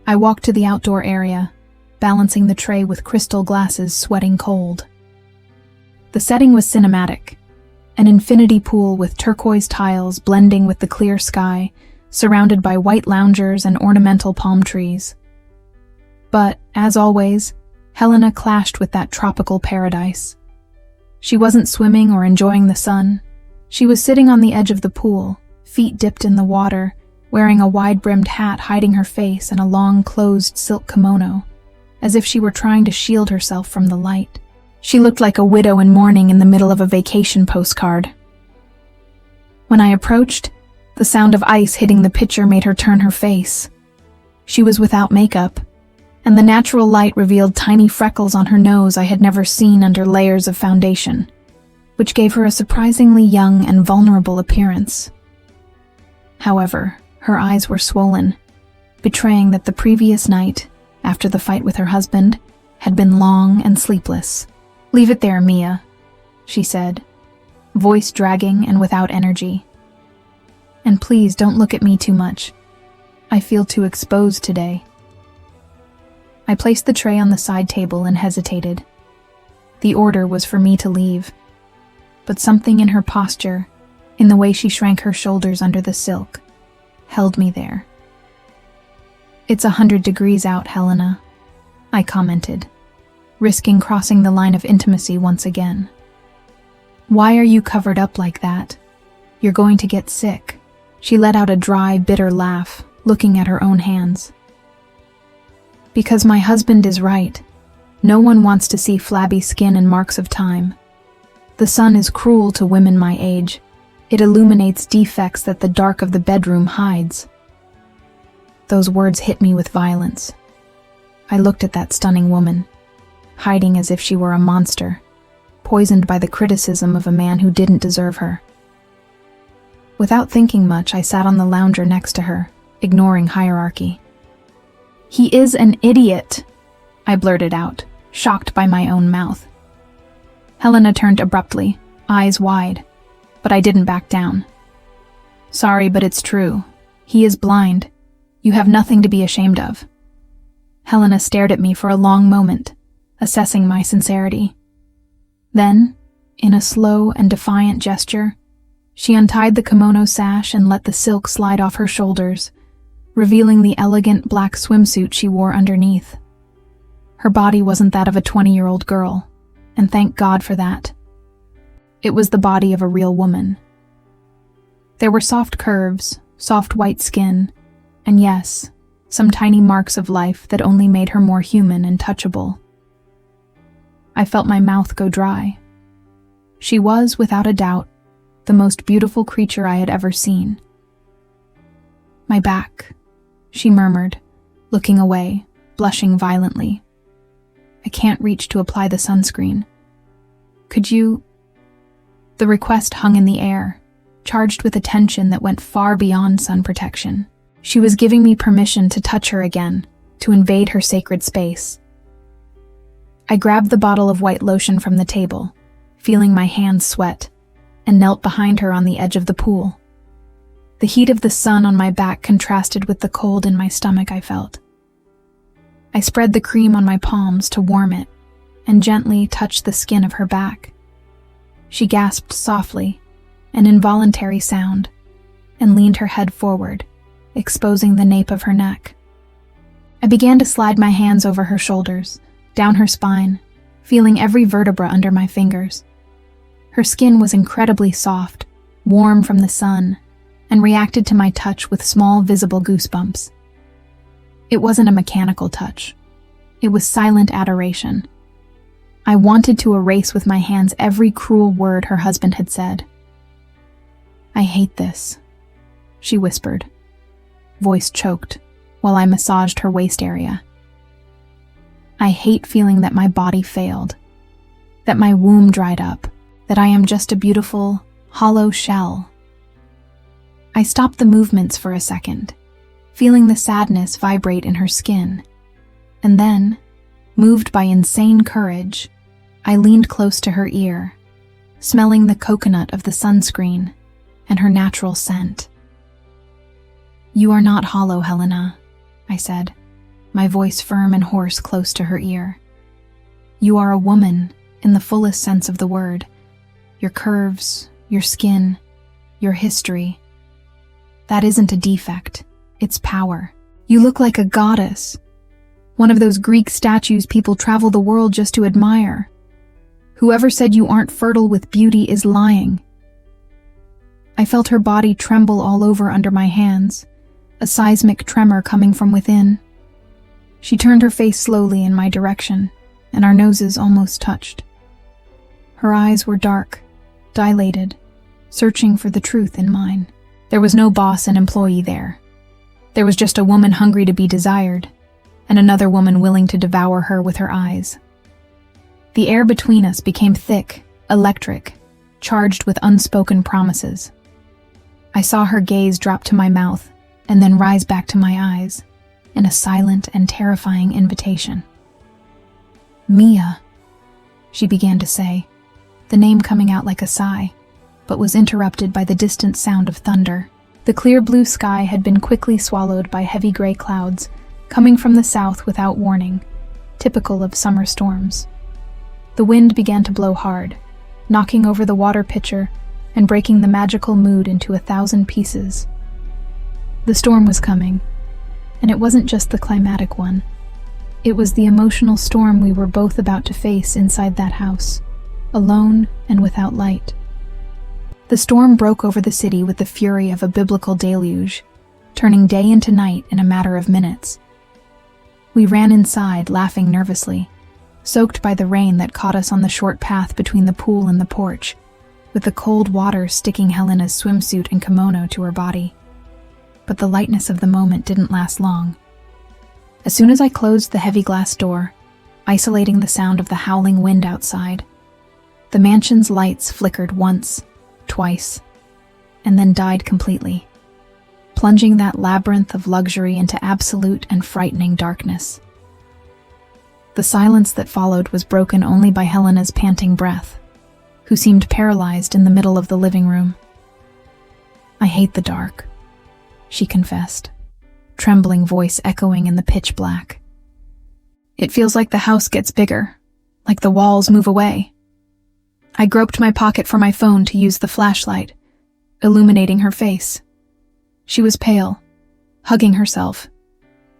I walked to the outdoor area, balancing the tray with crystal glasses, sweating cold. The setting was cinematic, an infinity pool with turquoise tiles blending with the clear sky, surrounded by white loungers and ornamental palm trees. But, as always, Helena clashed with that tropical paradise. She wasn't swimming or enjoying the sun. She was sitting on the edge of the pool, feet dipped in the water, wearing a wide-brimmed hat hiding her face and a long, closed silk kimono, as if she were trying to shield herself from the light. She looked like a widow in mourning in the middle of a vacation postcard. When I approached, the sound of ice hitting the pitcher made her turn her face. She was without makeup, and the natural light revealed tiny freckles on her nose I had never seen under layers of foundation, which gave her a surprisingly young and vulnerable appearance. However, her eyes were swollen, betraying that the previous night, after the fight with her husband, had been long and sleepless. "Leave it there, Mia," she said, voice dragging and without energy. "And please don't look at me too much. I feel too exposed today." I placed the tray on the side table and hesitated. The order was for me to leave, but something in her posture, in the way she shrank her shoulders under the silk, held me there. "It's 100 degrees out, Helena," I commented, risking crossing the line of intimacy once again. "Why are you covered up like that? You're going to get sick." She let out a dry, bitter laugh, looking at her own hands. "Because my husband is right. No one wants to see flabby skin and marks of time. The sun is cruel to women my age. It illuminates defects that the dark of the bedroom hides." Those words hit me with violence. I looked at that stunning woman, hiding as if she were a monster, poisoned by the criticism of a man who didn't deserve her. Without thinking much, I sat on the lounger next to her, ignoring hierarchy. "He is an idiot," I blurted out, shocked by my own mouth. Helena turned abruptly, eyes wide, but I didn't back down. "Sorry, but it's true. He is blind. You have nothing to be ashamed of." Helena stared at me for a long moment, assessing my sincerity. Then, in a slow and defiant gesture, she untied the kimono sash and let the silk slide off her shoulders, revealing the elegant black swimsuit she wore underneath. Her body wasn't that of a 20-year-old girl, and thank God for that. It was the body of a real woman. There were soft curves, soft white skin, and yes, some tiny marks of life that only made her more human and touchable. I felt my mouth go dry. She was, without a doubt, the most beautiful creature I had ever seen. "My back," she murmured, looking away, blushing violently. "I can't reach to apply the sunscreen. Could you—" The request hung in the air, charged with a tension that went far beyond sun protection. She was giving me permission to touch her again, to invade her sacred space. I grabbed the bottle of white lotion from the table, feeling my hands sweat, and knelt behind her on the edge of the pool. The heat of the sun on my back contrasted with the cold in my stomach I felt. I spread the cream on my palms to warm it, and gently touched the skin of her back. She gasped softly, an involuntary sound, and leaned her head forward, exposing the nape of her neck. I began to slide my hands over her shoulders, down her spine, feeling every vertebra under my fingers. Her skin was incredibly soft, warm from the sun, and reacted to my touch with small visible goosebumps. It wasn't a mechanical touch. It was silent adoration. I wanted to erase with my hands every cruel word her husband had said. "I hate this," she whispered, voice choked, while I massaged her waist area. "I hate feeling that my body failed, that my womb dried up, that I am just a beautiful, hollow shell." I stopped the movements for a second, feeling the sadness vibrate in her skin, and then, moved by insane courage, I leaned close to her ear, smelling the coconut of the sunscreen and her natural scent. "You are not hollow, Helena," I said, my voice firm and hoarse close to her ear. "You are a woman in the fullest sense of the word. Your curves, your skin, your history. That isn't a defect, it's power. You look like a goddess, one of those Greek statues people travel the world just to admire. Whoever said you aren't fertile with beauty is lying." I felt her body tremble all over under my hands, a seismic tremor coming from within. She turned her face slowly in my direction, and our noses almost touched. Her eyes were dark, dilated, searching for the truth in mine. There was no boss and employee there. There was just a woman hungry to be desired, and another woman willing to devour her with her eyes. The air between us became thick, electric, charged with unspoken promises. I saw her gaze drop to my mouth, and then rise back to my eyes, in a silent and terrifying invitation. "Mia," she began to say, the name coming out like a sigh, but was interrupted by the distant sound of thunder. The clear blue sky had been quickly swallowed by heavy gray clouds, coming from the south without warning, typical of summer storms. The wind began to blow hard, knocking over the water pitcher and breaking the magical mood into 1,000 pieces. The storm was coming, and it wasn't just the climatic one. It was the emotional storm we were both about to face inside that house, alone and without light. The storm broke over the city with the fury of a biblical deluge, turning day into night in a matter of minutes. We ran inside, laughing nervously, soaked by the rain that caught us on the short path between the pool and the porch, with the cold water sticking Helena's swimsuit and kimono to her body. But the lightness of the moment didn't last long. As soon as I closed the heavy glass door, isolating the sound of the howling wind outside, the mansion's lights flickered once, twice, and then died completely, plunging that labyrinth of luxury into absolute and frightening darkness. The silence that followed was broken only by Helena's panting breath, who seemed paralyzed in the middle of the living room. "I hate the dark," she confessed, trembling voice echoing in the pitch black. "It feels like the house gets bigger, like the walls move away." I groped my pocket for my phone to use the flashlight, illuminating her face. She was pale, hugging herself,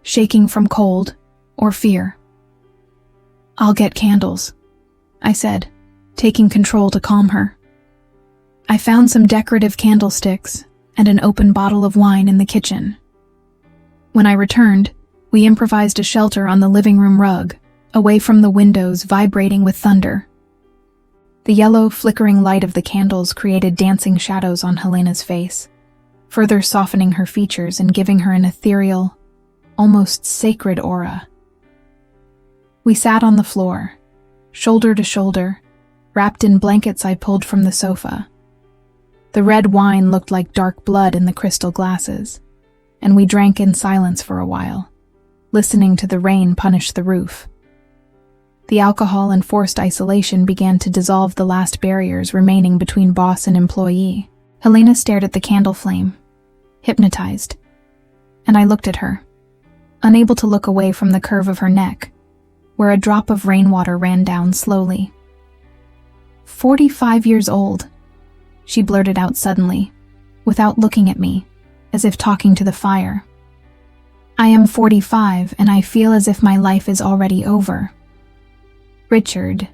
shaking from cold or fear. "I'll get candles," I said, taking control to calm her. I found some decorative candlesticks and an open bottle of wine in the kitchen. When I returned, we improvised a shelter on the living room rug, away from the windows vibrating with thunder. The yellow, flickering light of the candles created dancing shadows on Helena's face, further softening her features and giving her an ethereal, almost sacred aura. We sat on the floor, shoulder to shoulder, wrapped in blankets I pulled from the sofa. The red wine looked like dark blood in the crystal glasses, and we drank in silence for a while, listening to the rain punish the roof. The alcohol and forced isolation began to dissolve the last barriers remaining between boss and employee. Helena stared at the candle flame, hypnotized, and I looked at her, unable to look away from the curve of her neck, where a drop of rainwater ran down slowly. 45 years old, she blurted out suddenly, without looking at me, as if talking to the fire. "I am 45, and I feel as if my life is already over. Richard.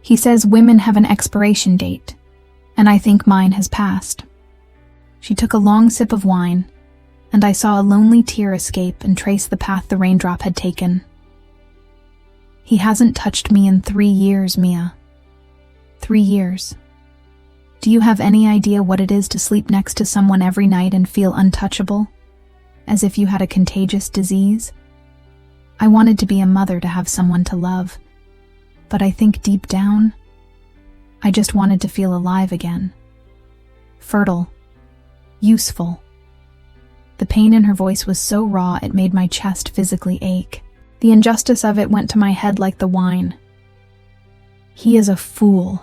He says women have an expiration date, and I think mine has passed." She took a long sip of wine, and I saw a lonely tear escape and trace the path the raindrop had taken. "He hasn't touched me in 3 years, Mia. 3 years. Do you have any idea what it is to sleep next to someone every night and feel untouchable, as if you had a contagious disease? I wanted to be a mother to have someone to love, but I think deep down, I just wanted to feel alive again. Fertile. Useful." The pain in her voice was so raw it made my chest physically ache. The injustice of it went to my head like the wine. "He is a fool,"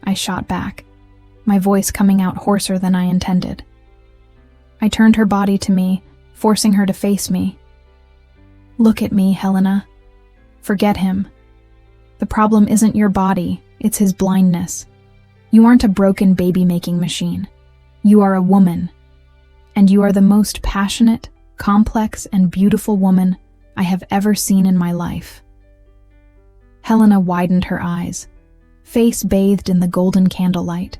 I shot back, my voice coming out hoarser than I intended. I turned her body to me, forcing her to face me. "Look at me, Helena. Forget him. The problem isn't your body, it's his blindness. You aren't a broken baby-making machine. You are a woman. And you are the most passionate, complex, and beautiful woman I have ever seen in my life." Helena widened her eyes, face bathed in the golden candlelight.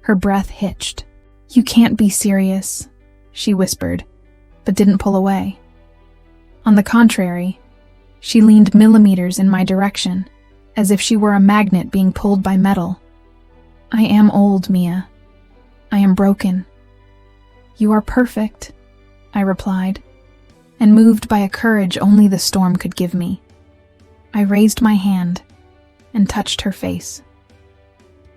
Her breath hitched. "You can't be serious," she whispered, but didn't pull away. On the contrary, she leaned millimeters in my direction, as if she were a magnet being pulled by metal. "I am old, Mia. I am broken." "You are perfect," I replied, and moved by a courage only the storm could give me. I raised my hand and touched her face.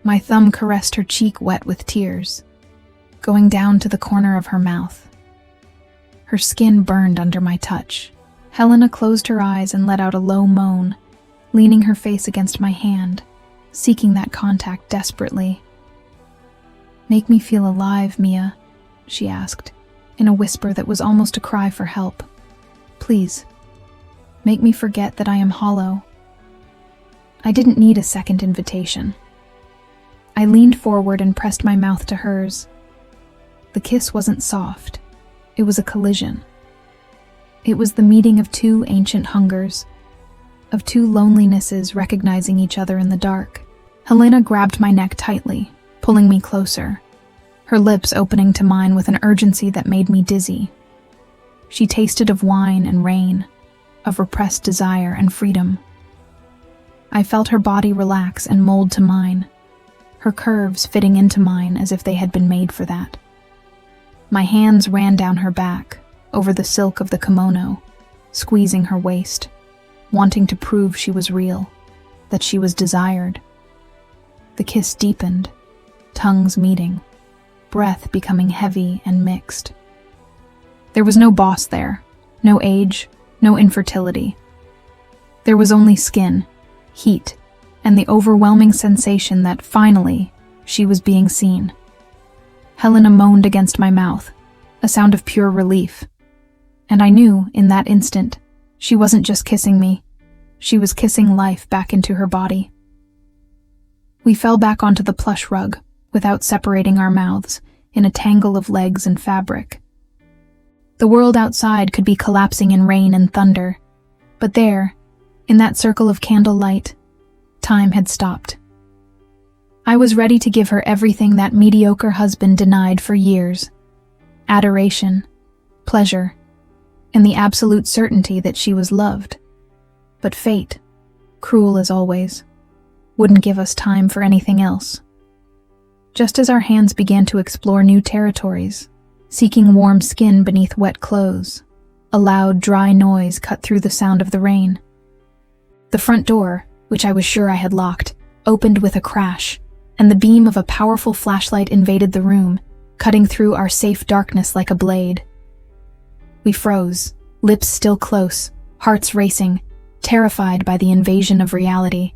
My thumb caressed her cheek wet with tears, going down to the corner of her mouth. Her skin burned under my touch. Helena closed her eyes and let out a low moan, leaning her face against my hand, seeking that contact desperately. "Make me feel alive, Mia," she asked, in a whisper that was almost a cry for help. "Please, make me forget that I am hollow." I didn't need a second invitation. I leaned forward and pressed my mouth to hers. The kiss wasn't soft. It was a collision. It was the meeting of two ancient hungers, of two lonelinesses recognizing each other in the dark. Helena grabbed my neck tightly, pulling me closer, her lips opening to mine with an urgency that made me dizzy. She tasted of wine and rain, of repressed desire and freedom. I felt her body relax and mold to mine, her curves fitting into mine as if they had been made for that. My hands ran down her back, over the silk of the kimono, squeezing her waist, wanting to prove she was real, that she was desired. The kiss deepened, tongues meeting, breath becoming heavy and mixed. There was no boss there, no age, no infertility. There was only skin, heat, and the overwhelming sensation that finally she was being seen. Helena moaned against my mouth, a sound of pure relief. And I knew, in that instant, she wasn't just kissing me. She was kissing life back into her body. We fell back onto the plush rug, without separating our mouths, in a tangle of legs and fabric. The world outside could be collapsing in rain and thunder, but there, in that circle of candlelight, time had stopped. I was ready to give her everything that mediocre husband denied for years: adoration, pleasure, and the absolute certainty that she was loved. But fate, cruel as always, wouldn't give us time for anything else. Just as our hands began to explore new territories, seeking warm skin beneath wet clothes, a loud, dry noise cut through the sound of the rain. The front door, which I was sure I had locked, opened with a crash, and the beam of a powerful flashlight invaded the room, cutting through our safe darkness like a blade. We froze, lips still close, hearts racing, terrified by the invasion of reality.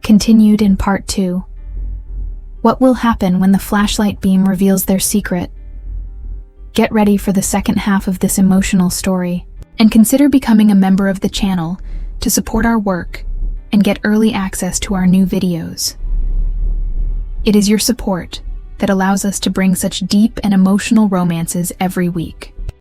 Continued in part 2. What will happen when the flashlight beam reveals their secret? Get ready for the second half of this emotional story, and consider becoming a member of the channel to support our work and get early access to our new videos. It is your support that allows us to bring such deep and emotional romances every week.